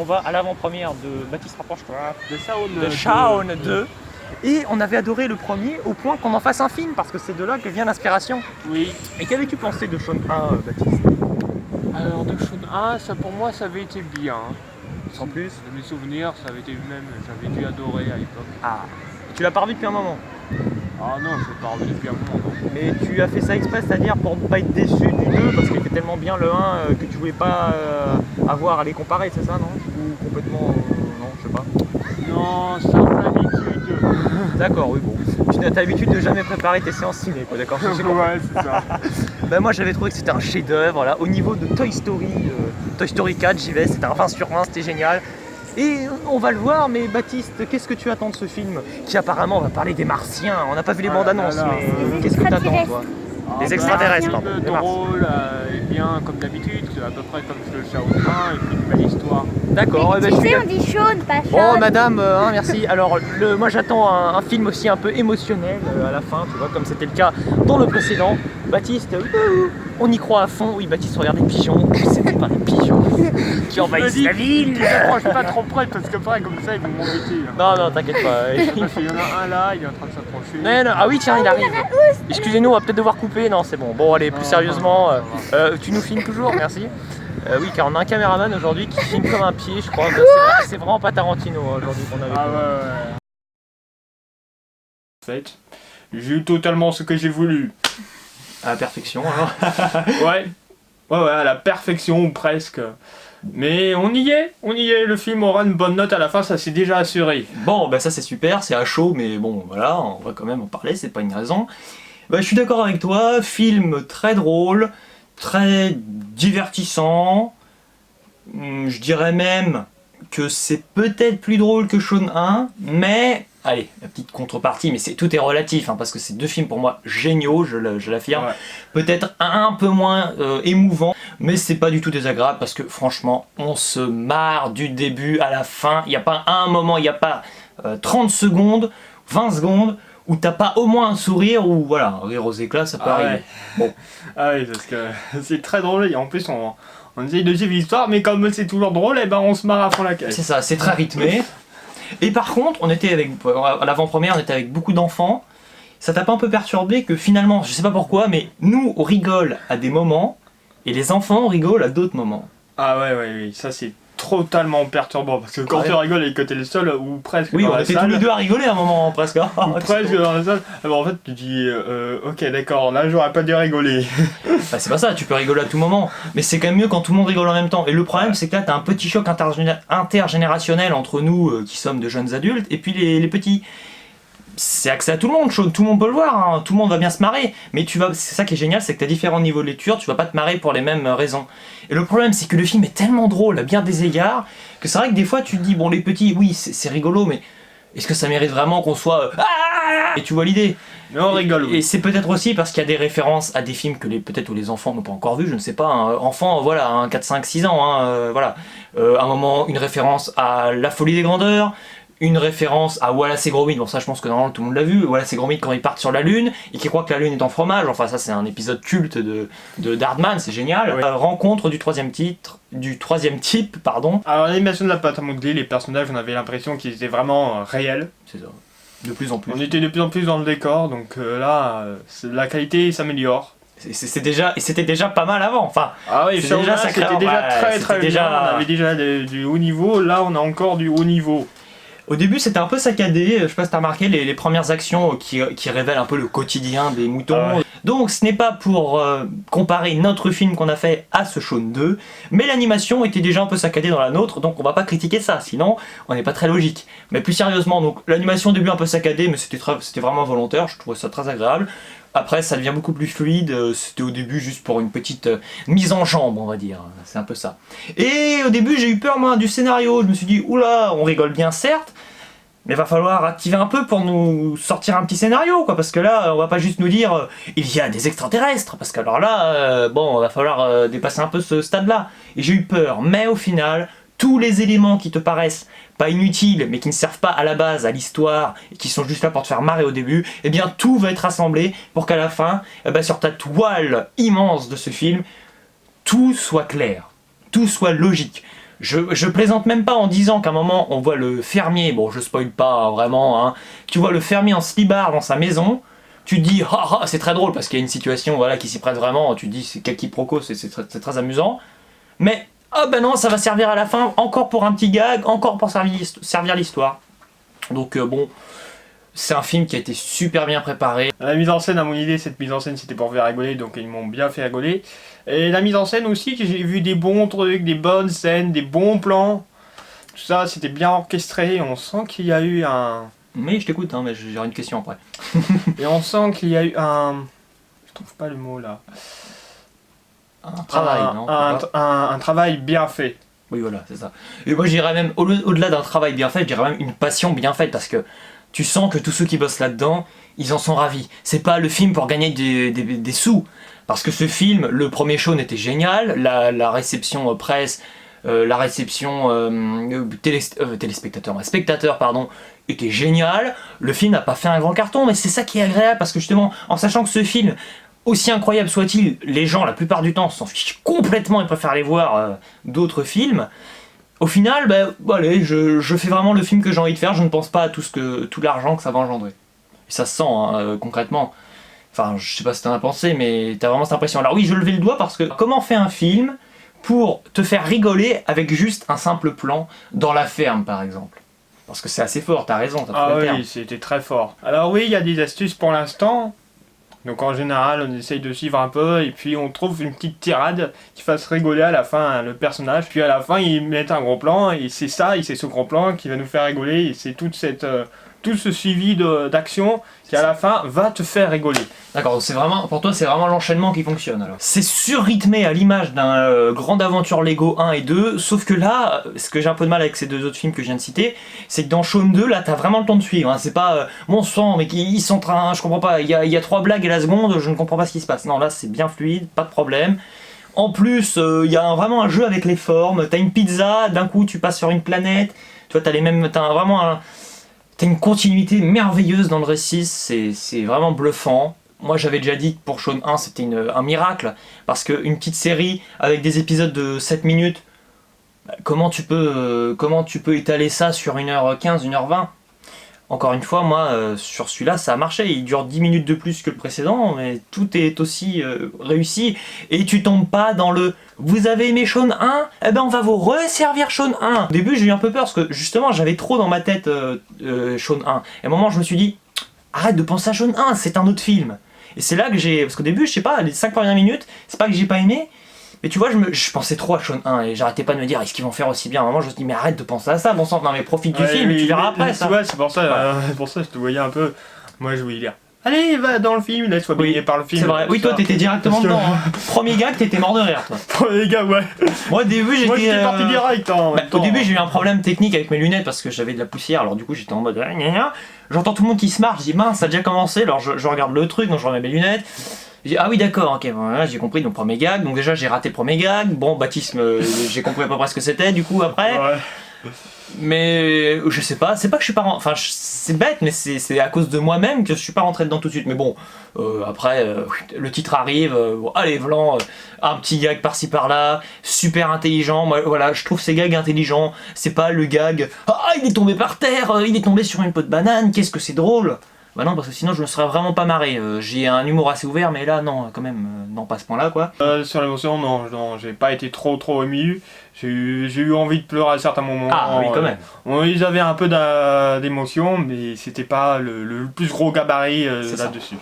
on va à l'avant-première de Baptiste rapproche-toi, de Shaun 2. Et on avait adoré le premier au point qu'on en fasse un film, parce que c'est de là que vient l'inspiration. Oui. Et qu'avais-tu pensé de Shaun 1, Baptiste? Alors de Shaun 1, ça pour moi ça avait été bien. Sans plus. De mes souvenirs, ça avait été même, j'avais dû adorer à l'époque. Ah. Et tu l'as pas revu depuis un moment? Ah non, je l'ai pas revu depuis un moment. Non. Mais tu as fait ça exprès, c'est-à-dire pour ne pas être déçu du 2, parce qu'il était tellement bien le 1 que tu voulais pas avoir à les comparer, c'est ça, non? Ou complètement... non, je sais pas. Non, simple habitude. D'accord, oui, bon. Tu n'as l'habitude de jamais préparer tes séances ciné, quoi, d'accord? Ouais, c'est ça. Bah moi j'avais trouvé que c'était un chef-d'œuvre, là, au niveau de Toy Story 4, j'y vais, c'était un 20 sur 20, c'était génial. Et on va le voir, mais Baptiste, qu'est-ce que tu attends de ce film qui apparemment va parler des martiens? On n'a pas vu les bandes annonces, mais qu'est-ce que tu attends, toi? Des extraterrestres, pardon. Un film drôle, et bien comme d'habitude, à peu près comme le Shaun 1, et puis une belle histoire. D'accord, Tu sais, on dit Shaun, pas Shaun. Oh madame, merci. Alors moi j'attends un film aussi un peu émotionnel à la fin, tu vois, comme c'était le cas dans le précédent. Baptiste, on y croit à fond. Oui, Baptiste, regarde les pigeons. C'était pas les pigeons qui envahissent la ville. Je suis pas trop près parce que pareil comme ça ils vont m'embêter. Non, t'inquiète pas. Il y en a un là, il est en train de s'approcher. Non, ah oui, tiens, il arrive. Excusez-nous, on va peut-être devoir couper. Non, c'est bon. Bon, allez, plus sérieusement, tu nous filmes toujours, merci. Oui, car on a un caméraman aujourd'hui qui filme comme un pied, je crois. C'est vraiment pas Tarantino aujourd'hui qu'on avait. Ah ouais. En fait, j'ai eu totalement ce que j'ai voulu. À la perfection, alors. Ouais, à la perfection ou presque. Mais on y est, le film aura une bonne note à la fin, ça c'est déjà assuré. Bon, bah ça c'est super, c'est à chaud, mais bon, voilà, on va quand même en parler, c'est pas une raison. Bah, je suis d'accord avec toi, film très drôle, très divertissant. Je dirais même que c'est peut-être plus drôle que Shaun 1, mais... Allez, la petite contrepartie, mais tout est relatif, hein, parce que c'est deux films pour moi géniaux, je l'affirme. Ouais. Peut-être un peu moins émouvant, mais c'est pas du tout désagréable, parce que franchement, on se marre du début à la fin. Il n'y a pas un moment, il n'y a pas 30 secondes, 20 secondes, où t'as pas au moins un sourire, ou voilà, un rire aux éclats, ça peut arriver. Ouais. Bon. Ah oui, parce que c'est très drôle, et en plus on essaye de suivre l'histoire, mais comme c'est toujours drôle, et ben on se marre à fond la caisse. C'est ça, c'est très rythmé. Et par contre, à l'avant-première, on était avec beaucoup d'enfants. Ça t'a pas un peu perturbé que finalement, je sais pas pourquoi, mais nous, on rigole à des moments, et les enfants rigolent à d'autres moments. Ah ouais, ça c'est totalement perturbant, parce que quand tu rigoles et que t'es le seul, ou presque oui, dans on la était salle... tous les deux à rigoler à un moment, presque. Ou presque dans la salle, alors en fait tu dis, ok d'accord, là j'aurais pas dû rigoler. Bah c'est pas ça, tu peux rigoler à tout moment, mais c'est quand même mieux quand tout le monde rigole en même temps. Et le problème c'est que là t'as un petit choc intergénérationnel entre nous qui sommes de jeunes adultes et puis les petits. C'est accès à tout le monde, tout le monde peut le voir, hein. Tout le monde va bien se marrer, mais c'est ça qui est génial, c'est que t'as différents niveaux de lecture, tu vas pas te marrer pour les mêmes raisons. Et le problème c'est que le film est tellement drôle à bien des égards, que c'est vrai que des fois tu te dis, bon les petits, oui c'est rigolo, mais est-ce que ça mérite vraiment qu'on soit... Et tu vois l'idée. Mais on rigole, oui. Et c'est peut-être aussi parce qu'il y a des références à des films que peut-être les enfants n'ont pas encore vus, je ne sais pas, hein. Enfants, voilà, hein, 4, 5, 6 ans, hein, voilà. À un moment, une référence à La Folie des Grandeurs, une référence à Wallace et Gromit, bon ça je pense que normalement tout le monde l'a vu, Wallace et Gromit quand ils partent sur la Lune, et qui croient que la Lune est en fromage, enfin ça c'est un épisode culte de d'Hardman, c'est génial. Oui. Rencontre du troisième type, pardon. Alors l'animation de la pâte à modeler, les personnages on avait l'impression qu'ils étaient vraiment réels. C'est ça, de plus en plus. On était de plus en plus dans le décor, donc là la qualité s'améliore. C'était déjà pas mal avant, enfin. Ah oui, c'était déjà très bien, on avait déjà du haut niveau, là on a encore du haut niveau. Au début c'était un peu saccadé, je sais pas si t'as remarqué les premières actions qui révèlent un peu le quotidien des moutons. Ah ouais. Donc ce n'est pas pour comparer notre film qu'on a fait à ce Shaun 2, mais l'animation était déjà un peu saccadée dans la nôtre, donc on va pas critiquer ça, sinon on n'est pas très logique. Mais plus sérieusement, donc l'animation au début un peu saccadée, mais c'était vraiment volontaire, je trouvais ça très agréable. Après ça devient beaucoup plus fluide, c'était au début juste pour une petite mise en jambe on va dire, c'est un peu ça. Et au début j'ai eu peur moi du scénario, je me suis dit oula on rigole bien certes, mais va falloir activer un peu pour nous sortir un petit scénario quoi, parce que là on va pas juste nous dire il y a des extraterrestres, parce que alors là bon va falloir dépasser un peu ce stade là. Et j'ai eu peur, mais au final tous les éléments qui te paraissent pas inutiles, mais qui ne servent pas à la base à l'histoire, et qui sont juste là pour te faire marrer au début, eh bien tout va être assemblé pour qu'à la fin, sur ta toile immense de ce film, tout soit clair, tout soit logique. Je plaisante même pas en disant qu'à un moment on voit le fermier, bon je spoil pas vraiment, hein, tu vois le fermier en slibard dans sa maison, tu te dis ah ah c'est très drôle parce qu'il y a une situation voilà, qui s'y prête vraiment, tu te dis c'est quel quiproquo, c'est très amusant, mais ah ben non ça va servir à la fin encore pour un petit gag, encore pour servir l'histoire. Donc bon, c'est un film qui a été super bien préparé. La mise en scène, à mon idée, cette mise en scène c'était pour faire rigoler, donc ils m'ont bien fait rigoler. Et la mise en scène aussi, que j'ai vu des bons trucs, des bonnes scènes, des bons plans. Tout ça, c'était bien orchestré. On sent qu'il y a eu un... Mais je t'écoute, hein, mais j'aurai une question après. Et on sent qu'il y a eu un... Je trouve pas le mot là. Un travail, non un travail bien fait. Oui, voilà, c'est ça. Et moi, je dirais même, au-delà d'un travail bien fait, je dirais même une passion bien faite, parce que tu sens que tous ceux qui bossent là-dedans, ils en sont ravis. C'est pas le film pour gagner des sous, parce que ce film, le premier show était génial, la réception presse, la réception spectateurs, pardon, était géniale. Le film n'a pas fait un grand carton, mais c'est ça qui est agréable, parce que justement, en sachant que ce film, aussi incroyable soit-il, les gens, la plupart du temps, s'en fichent complètement et préfèrent aller voir d'autres films. Au final, allez, je fais vraiment le film que j'ai envie de faire, je ne pense pas à tout l'argent que ça va engendrer. Et ça se sent, hein, concrètement. Enfin, je sais pas si t'en as pensé, mais t'as vraiment cette impression. Alors oui, je levais le doigt parce que comment fait un film pour te faire rigoler avec juste un simple plan dans la ferme, par exemple? Parce que c'est assez fort, t'as raison, t'as trouvé le terme. Oui, c'était très fort. Alors oui, il y a des astuces pour l'instant. Donc en général, on essaye de suivre un peu, et puis on trouve une petite tirade qui fasse rigoler à la fin le personnage. Puis à la fin, ils mettent un gros plan, et c'est ce gros plan qui va nous faire rigoler, et c'est tout ce suivi d'action qui à la fin va te faire rigoler. D'accord, pour toi c'est vraiment l'enchaînement qui fonctionne alors. C'est surrythmé à l'image d'un Grande Aventure Lego 1 et 2, sauf que là, ce que j'ai un peu de mal avec ces deux autres films que je viens de citer, c'est que dans Shaun 2, là t'as vraiment le temps de suivre, hein. C'est pas mon sang, mais ils sont en train, je comprends pas, il y a 3 blagues à la seconde, je ne comprends pas ce qui se passe. Non, là c'est bien fluide, pas de problème. En plus, il y a vraiment un jeu avec les formes, t'as une pizza, d'un coup tu passes sur une planète, tu vois, t'as une continuité merveilleuse dans le récit, c'est vraiment bluffant. Moi j'avais déjà dit que pour Shaun 1 c'était un miracle, parce qu'une petite série avec des épisodes de 7 minutes, comment tu peux étaler ça sur 1h15, 1h20 ? Encore une fois, moi sur celui-là ça a marché, il dure 10 minutes de plus que le précédent, mais tout est aussi réussi, et tu tombes pas dans le « vous avez aimé Shaun 1 ? Eh ben on va vous resservir Shaun 1 !» Au début j'ai eu un peu peur, parce que justement j'avais trop dans ma tête Shaun 1, et à un moment je me suis dit « arrête de penser à Shaun 1, c'est un autre film !» Et c'est là que parce qu'au début je sais pas, les 5 premières minutes, c'est pas que j'ai pas aimé, mais tu vois, je pensais trop à Shaun 1 et j'arrêtais pas de me dire est-ce qu'ils vont faire aussi bien. À un moment, je me suis dit, mais arrête de penser à ça, bon sang, non mais profite du film, tu verras après ça. Tu vois, c'est pour ça, je te voyais un peu. Moi, je voulais dire allez, va dans le film, laisse-toi baigner par le film. C'est vrai, oui, toi t'étais directement dedans. Hein. Premier gag, t'étais mort de rire, toi. Premier gag, ouais. Moi, au début, j'étais parti direct. Au début, j'ai eu un problème technique avec mes lunettes parce que j'avais de la poussière, alors du coup, j'étais en mode j'entends tout le monde qui se marre, je dis mince, ça a déjà commencé, alors je regarde le truc, donc je remets mes lunettes. Je dis, ah oui d'accord, ok, voilà, j'ai compris, donc premier gag, donc déjà j'ai raté le premier gag, bon baptisme, j'ai compris à peu près ce que c'était du coup après, mais je sais pas, c'est pas que je suis pas enfin c'est bête, mais c'est à cause de moi-même que je suis pas rentré dedans tout de suite, mais bon, après le titre arrive, allez Vlan, un petit gag par-ci par-là, super intelligent, moi voilà, je trouve ces gags intelligents, c'est pas le gag, ah il est tombé par terre, il est tombé sur une peau de banane, qu'est-ce que c'est drôle. Bah non, parce que sinon je me serais vraiment pas marré. J'ai un humour assez ouvert, mais là non, quand même, non pas à ce point-là quoi. Sur l'émotion, non, j'ai pas été trop ému. J'ai eu envie de pleurer à certains moments. Ah oui, quand même. Ils avaient un peu d'émotion, mais c'était pas le plus gros gabarit là-dessus.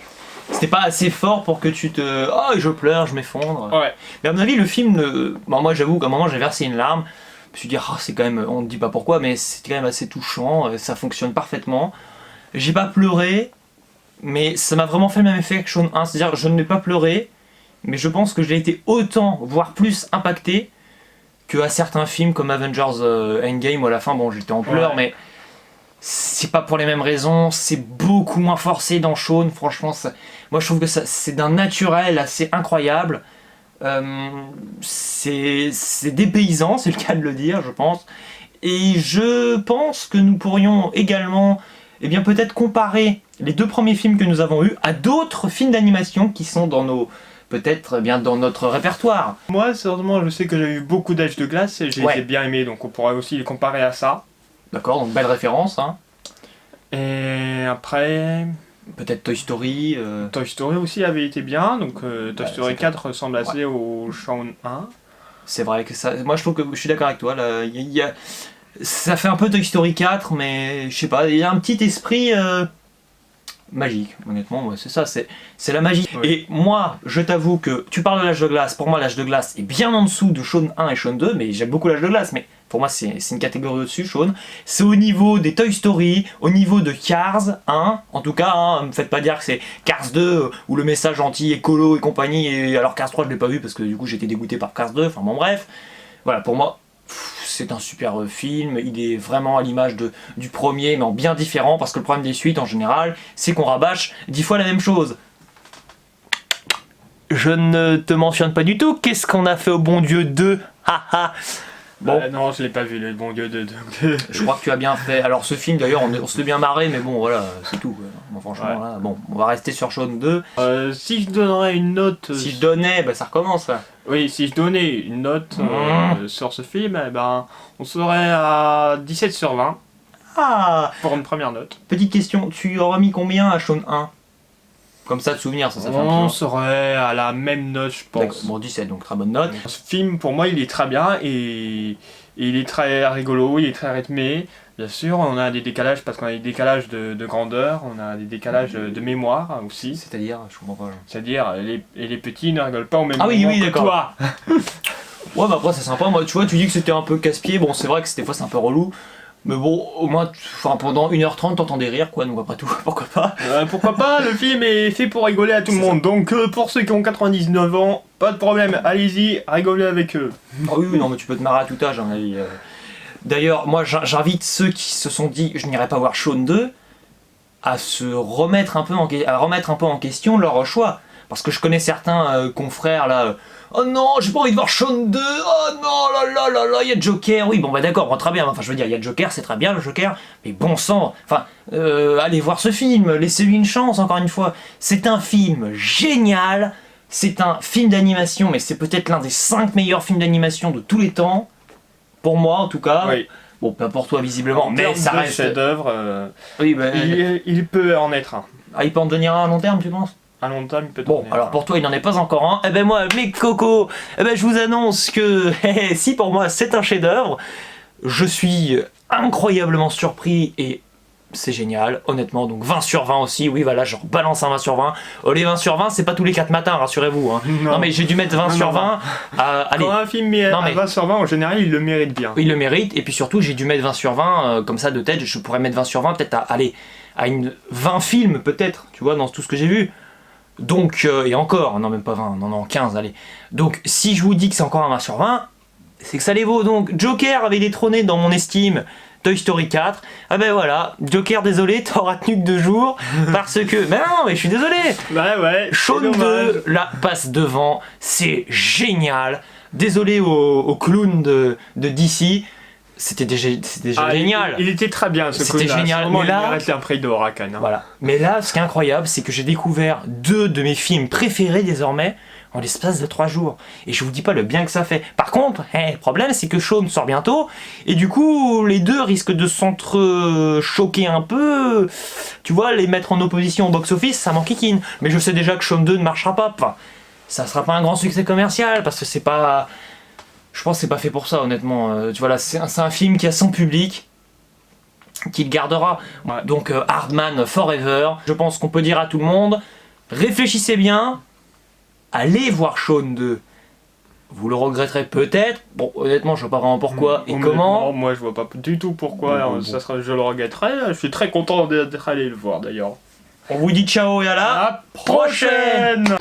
C'était pas assez fort pour que tu te... Oh, je pleure, je m'effondre. Ouais. Mais à mon avis, le film... Bon, moi j'avoue qu'à un moment j'ai versé une larme. Je me suis dit, c'est quand même... On ne dit pas pourquoi, mais c'était quand même assez touchant. Ça fonctionne parfaitement. J'ai pas pleuré, mais ça m'a vraiment fait le même effet que Shaun 1, c'est-à-dire je n'ai pas pleuré, mais je pense que j'ai été autant, voire plus impacté qu'à certains films comme Avengers Endgame où à la fin, bon j'étais en pleurs, mais c'est pas pour les mêmes raisons, c'est beaucoup moins forcé dans Shaun, franchement, moi je trouve que c'est d'un naturel assez incroyable, c'est dépaysant, c'est le cas de le dire, je pense, et je pense que nous pourrions également... Eh bien peut-être comparer les 2 premiers films que nous avons eus à d'autres films d'animation qui sont dans nos peut-être bien dans notre répertoire. Moi, sérieusement, je sais que j'ai eu beaucoup d'âges de glace et j'ai bien aimé, donc on pourrait aussi les comparer à ça. D'accord, donc belle référence. Hein. Et après... Peut-être Toy Story. Toy Story aussi avait été bien, donc Toy Story 4 ressemble assez au Shaun 1. C'est vrai que ça... Moi je trouve que je suis d'accord avec toi, là, ça fait un peu Toy Story 4, mais je sais pas, il y a un petit esprit magique, honnêtement, ouais, c'est ça, c'est la magie. Oui. Et moi, je t'avoue que tu parles de l'âge de glace, pour moi l'âge de glace est bien en dessous de Shaun 1 et Shaun 2, mais j'aime beaucoup l'âge de glace, mais pour moi c'est une catégorie au-dessus, Shaun. C'est au niveau des Toy Story, au niveau de Cars 1, en tout cas, hein, me faites pas dire que c'est Cars 2, où le message anti-écolo et compagnie, et alors Cars 3 je l'ai pas vu parce que du coup j'étais dégoûté par Cars 2, enfin bon bref, voilà, pour moi... C'est un super film, il est vraiment à l'image du premier, mais en bien différent, parce que le problème des suites en général, c'est qu'on rabâche 10 fois la même chose. Je ne te mentionne pas du tout, qu'est-ce qu'on a fait au bon Dieu 2 haha. Bon. Non, je l'ai pas vu, le bon Dieu de... Je crois que tu as bien fait. Alors ce film d'ailleurs, on se l'est bien marré, mais bon voilà, c'est tout. Bon, franchement, là, bon, on va rester sur Shaun 2. Si je donnerais une note... Si je donnais, bah ça recommence là. Oui, si je donnais une note sur ce film, eh ben, on serait à 17 sur 20. Ah. Pour une première note. Petite question, tu auras mis combien à Shaun 1 ? Comme ça de souvenir, ça fait un On serait à la même note, je pense. Bon, 17, donc très bonne note. Ce film, pour moi, il est très bien et il est très rigolo, il est très rythmé. Bien sûr, on a des décalages parce qu'on a des décalages de grandeur, on a des décalages de mémoire aussi. C'est-à-dire, je comprends pas. C'est-à-dire, les petits ne rigolent pas au même moment que toi. Ouais, bah après, c'est sympa. Moi, tu vois, tu dis que c'était un peu casse-pied. Bon, c'est vrai que des fois, c'est un peu relou. Mais bon, au moins, pendant 1h30, t'entends des rires, quoi, donc après tout, pourquoi pas. Pourquoi pas, le film est fait pour rigoler à tout le monde, donc pour ceux qui ont 99 ans, pas de problème, allez-y, rigolez avec eux. Ah oui, non, mais tu peux te marrer à tout âge, à mon avis. D'ailleurs, moi, j'invite ceux qui se sont dit, je n'irai pas voir Shaun 2, à se remettre un peu en question leur choix. Parce que je connais certains confrères, là... Oh non, j'ai pas envie de voir Shaun 2, oh non, là, il y a Joker, oui, bon bah d'accord, bon, très bien, enfin je veux dire, il y a Joker, c'est très bien le Joker, mais bon sang, enfin, allez voir ce film, laissez-lui une chance, encore une fois, c'est un film génial, c'est un film d'animation, mais c'est peut-être l'un des 5 meilleurs films d'animation de tous les temps, pour moi en tout cas, oui. Bon, pas pour toi visiblement, mais ça reste... chef-d'œuvre, oui, bah, il peut en être un. Ah, il peut en devenir un à long terme, tu penses ? À long terme, il peut bon, alors pour toi, il n'en est pas encore un. Eh ben moi, mes cocos, eh ben je vous annonce que si pour moi c'est un chef-d'œuvre, je suis incroyablement surpris et c'est génial, honnêtement. Donc 20 sur 20 aussi, oui, voilà, je balance un 20 sur 20. Oh, les 20 sur 20, c'est pas tous les 4 matins, rassurez-vous. Hein. Non, mais j'ai dû mettre 20 sur 20. Allez. Quand un film met à 20 sur 20, en général, il le mérite bien. Il le mérite, et puis surtout, j'ai dû mettre 20 sur 20, comme ça de tête, je pourrais mettre 20 sur 20, peut-être à une 20 films, peut-être, tu vois, dans tout ce que j'ai vu. Donc, et encore, non même pas 20, non 15, allez. Donc si je vous dis que c'est encore un 20 sur 20, c'est que ça les vaut. Donc Joker avait détrôné dans mon estime Toy Story 4. Ah ben voilà, Joker désolé, t'auras tenu que 2 jours, parce que... Mais non, mais je suis désolé. Bah ouais, Shaun 2, là, passe devant, c'est génial. Désolé au clown de DC. C'était déjà génial. Il était très bien ce coup-là. C'était génial. Mais là, il reste un prix d'or à Cannes. Hein. Voilà. Mais là, ce qui est incroyable, c'est que j'ai découvert 2 de mes films préférés désormais en l'espace de 3 jours. Et je vous dis pas le bien que ça fait. Par contre, le problème, c'est que Shaun sort bientôt. Et du coup, les 2 risquent de s'entre-choquer un peu. Tu vois, les mettre en opposition au box-office, ça m'enquiquine. Mais je sais déjà que Shaun 2 ne marchera pas. Enfin, ça sera pas un grand succès commercial parce que c'est pas... Je pense que c'est pas fait pour ça, honnêtement. Tu vois, là, c'est un film qui a son public, qui le gardera. Ouais. Donc, Hardman Forever. Je pense qu'on peut dire à tout le monde, réfléchissez bien, allez voir Shaun 2. Vous le regretterez peut-être. Bon, honnêtement, je vois pas vraiment pourquoi et comment. Non, moi, je vois pas du tout pourquoi. Je le regretterai. Je suis très content d'être allé le voir, d'ailleurs. On vous dit ciao et à la prochaine.